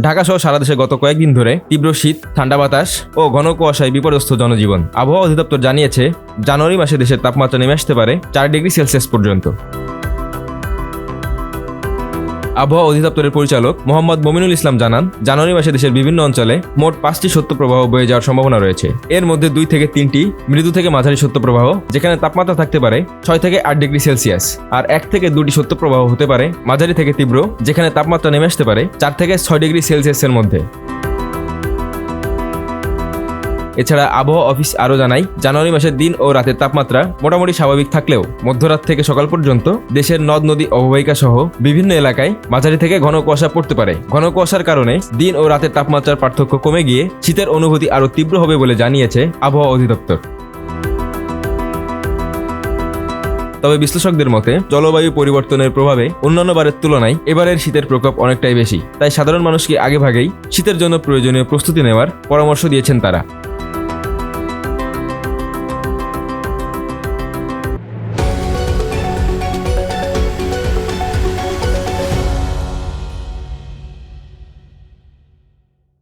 ঢাকা সহ সারা দেশে গত কয়েকদিন ধরে তীব্র শীত, ঠান্ডা বাতাস ও ঘন কুয়াশায় বিপর্যস্ত জনজীবন। আবহাওয়া অধিদপ্তর জানিয়েছে, জানুয়ারি মাসে দেশের তাপমাত্রা নেমে আসতে পারে 4 ডিগ্রি সেলসিয়াস পর্যন্ত। আবহাওয়া অধিদপ্তরের পরিচালক মোহাম্মদ মমিনুল ইসলাম জানান, জানুয়ারি মাসে দেশের বিভিন্ন অঞ্চলে মোট 5টি শৈত্যপ্রবাহ বয়ে যাওয়ার সম্ভাবনা রয়েছে। এর মধ্যে 2 থেকে 3টি মৃদু থেকে মাঝারি শৈত্যপ্রবাহ, যেখানে তাপমাত্রা থাকতে পারে 6 থেকে 8 ডিগ্রি সেলসিয়াস, আর 1 থেকে 2টি শৈত্যপ্রবাহ হতে পারে মাঝারি থেকে তীব্র, যেখানে তাপমাত্রা নেমে আসতে পারে 4 থেকে 6 ডিগ্রি সেলসিয়াসের মধ্যে। এছাড়া আবহাওয়া অফিস আরও জানায়, জানুয়ারি মাসের দিন ও রাতের তাপমাত্রা মোটামুটি স্বাভাবিক থাকলেও মধ্যরাত থেকে সকাল পর্যন্ত দেশের নদ নদী অববাহিকা সহ বিভিন্ন এলাকায় মাঝারি থেকে ঘন কুয়াশা পড়তে পারে। ঘন কুয়াশার কারণে দিন ও রাতের তাপমাত্রার পার্থক্য কমে গিয়ে শীতের অনুভূতি আরও তীব্র হবে বলে জানিয়েছে আবহাওয়া অধিদপ্তর। তবে বিশ্লেষকদের মতে, জলবায়ু পরিবর্তনের প্রভাবে অন্যান্য বারের তুলনায় এবারের শীতের প্রকোপ অনেকটাই বেশি। তাই সাধারণ মানুষকে আগেভাগেই শীতের জন্য প্রয়োজনীয় প্রস্তুতি নেওয়ার পরামর্শ দিয়েছেন তারা।